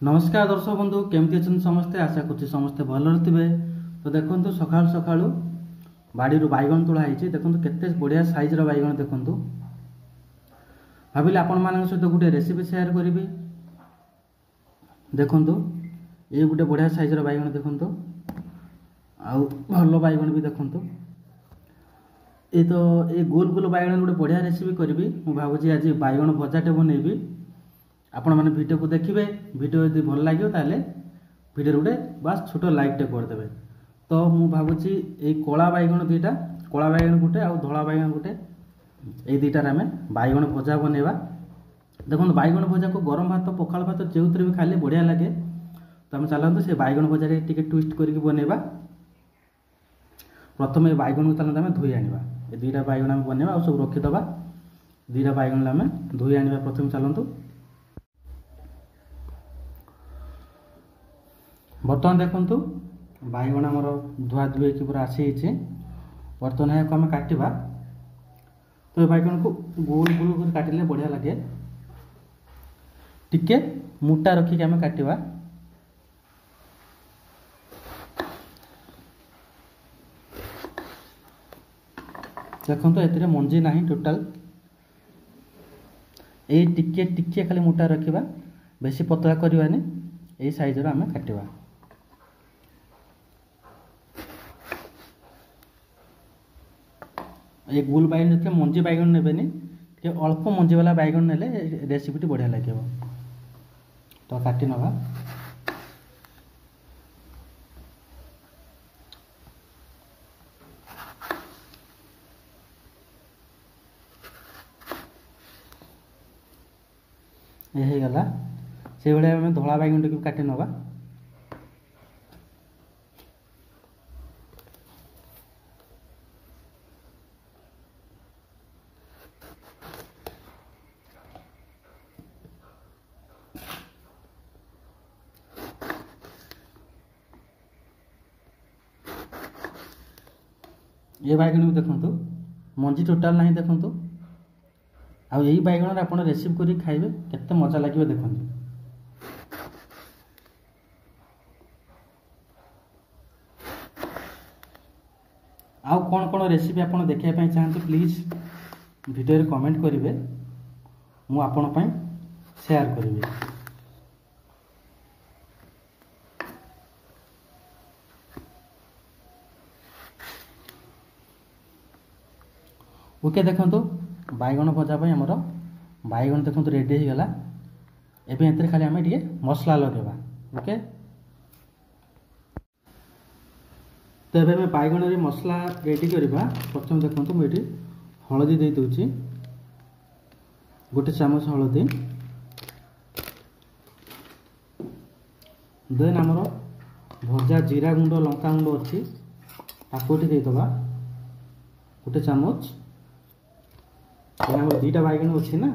नमस्कार दर्शक बंधु केमती अच्छा समस्ते आशा कर समस्ते भल थे। तो देखो सकाल सका बाड़ी बैगण तोड़ा है देखो केते बढ़िया साइज बैगण देखु भाविले आपण मान सहित गोटे रेसिपी शेयर करी। देखु ये गोटे बढ़िया साइज बैगण देखु आउ भल बैगण भी देखु ये तो ये गोल गोल बैगण गोटे बढ़िया रेसिपी करी। मु भावुँ आज बैगण भजाटे बनैबी आपण मैंने वीडियो को देखिए। वीडियो यदि भल लगे ताले वीडियो गोटे बास छोट लाइकटे करदे। तो मु भावुँ ये कला बैगण दुईटा कला बैगण गोटे आउ धला बैगण गोटे ये दुईटार आम बैगण भजा बनैबा। देखो बैगण भजा को गरम भात पखाल भात जो भी खाली बढ़िया लगे। तो आम चलते से बैगण भजा टे ट्विस्ट करके बनैबा। प्रथम ये बैगण को चलते आम धोई आनिबा। ये दुईटा बैगण आम बनैबा और सब रखीदबा। दुईटा बैगण आम धोई आनिबा। प्रथम चलतु बर्तमान देखु बैगण आमर धुआ धुई कि पूरा आसी। बर्तमान यहाँ आम काटिबा। तो ये बैगण को गोल गोल कर काटिले बढ़िया लगे। टिके मोटा रखिक आम काटिबा। देखो ए मंजी ना टोटाल ये टिके टिके खाली मोटा रखिबा। बेसी पतला करवानी यही साइज आम काटिबा। ये गोल बैगण जो मंजी बैगण नेबेनी अल्प मंजी वाला बैगण नेले रेसिपीटी बढ़िया लगे। तो काटी नवा। ये गला से भाई आम धला बैगण टी काटी नवा। ये बैगण भी देखु मंजी टोटाल ना देखु आउ यही बैगण आप रेसिपी कर खाइबे केते मजा लगे। देखु आउ कौन कौन रेसिपी आप देखा चाहते प्लीज वीडियो कमेंट करेंगे। मु आपण पई शेयर करी। ओके देखो बैगण भजा आमर बैगण देखो रेडी हो गला। एवं खाली आम टे मसला लगेगा। ओके तो ये बैगण रे मसला रेडी करवा। प्रथम देखो मुझे हलदी दे दूची गोटे चामच हलदी। देन आमर भजा जीरा गुंड लंका गुंड अच्छी ताको देदबा गोटे चामच। दुईटा बैगण अच्छी ना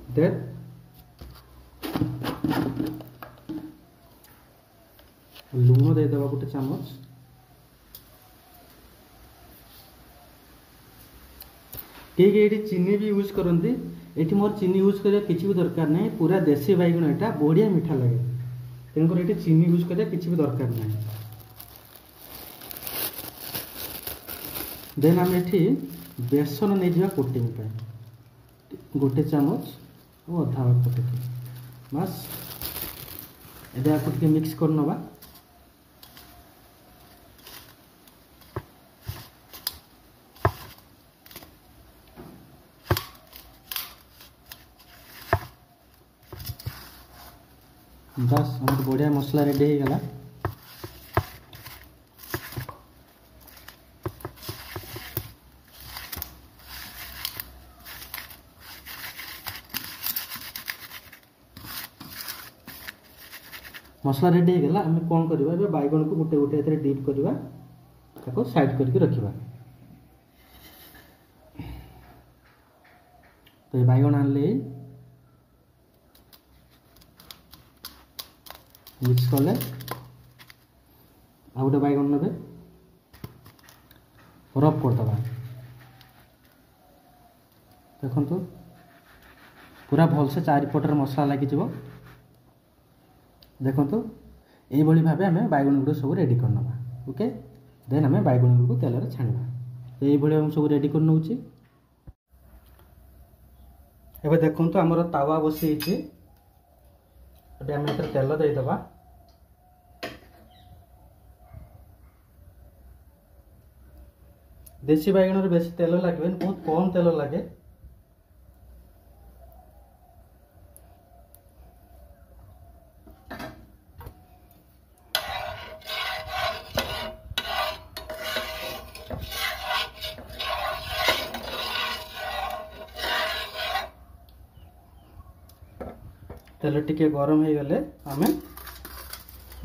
देन लुण देदबा गोटे चामच। ये चीनी भी यूज करती। ये मोर चीनी यूज करा किसी भी दरकार नहीं। पूरा देसी बैगण यहाँ बढ़िया मीठा लगे। तेणुकर ये चीनी यूज करा किसी भी दरकार नहीं। देन आम ये बेसन नहीं जा कोटिंग पे गोटे चामच और अधा पटे बस ये मिक्स कर नवा। बस हम बढ़िया मसला रेडी हो गला। मसला रेडी हो गला। आम कौन करवा बैगण को गोटे गोटे डीप करवा ताको साइड करके रखिबा। तो ये बैगण आनले मिक्स कले आ गोटे बैगण ने रफ करदबा। देखो पूरा भल से चारिपटर मसला लगी। देखो ये भाव आम बैगण गुड़ सब रेडी कर नवा। ओके देन आम बैगण गुड़ को तेल छाणवा। तो ये सब रेडी कर नौ। एबे देखो आमर तावा बसी आम तेल देदेबा। देसी बैगण बेसी तेल लगे बहुत कम तेल लगे। तेल टिके गरम हो गले आम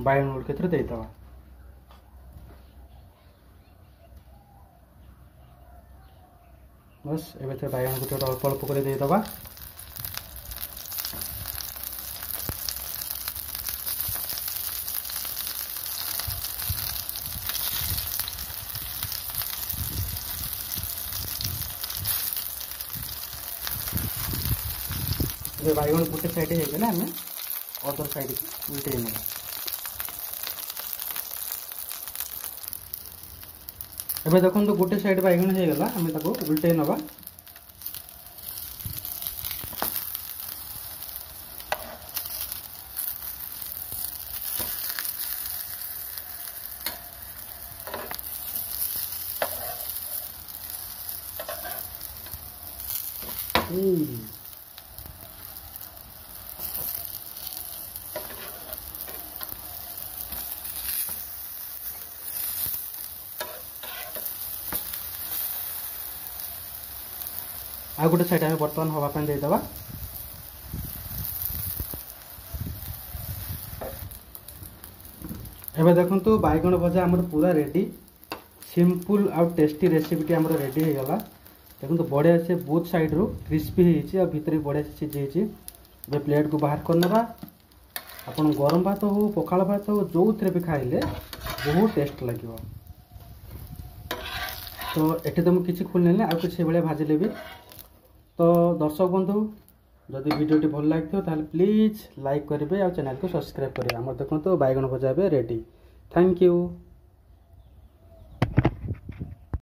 बैगण गुड़ के देदेबा। बस एबे बैगण गुड़ अल्प अल्प कर देदेबा। बैगण गोटे साइड होगले आम अदर साइड को उल्टे ना। एबे देखो गोटे साइड बैगण होगला आम उल्टे नवा। आ गोटे साइड आम बर्तमान हवापाई देदेबा। एबे देखो बैगण भजा आमर पूरा रेडी। सिंपल आउ टेस्टी रेसिपी आमर रेडी हो गला। देखो बढ़िया से बोथ साइड रू क्रिस्पी होती भितर बढ़िया से सीझे। ए प्लेट को बाहर करनवा। आपन गरम भात हो पखाल भात हो जो थे भी खाइले बहुत टेस्ट लगे। तो ये तो मुझे खोलने आउ कि भाई भाजिले भी। तो दर्शक बंधु जदि वीडियोटी भल लगे तो प्लीज लाइक करेंगे और चैनल को सब्सक्राइब करेंगे। आम देखो बैगण भजा रेडी। Thank you.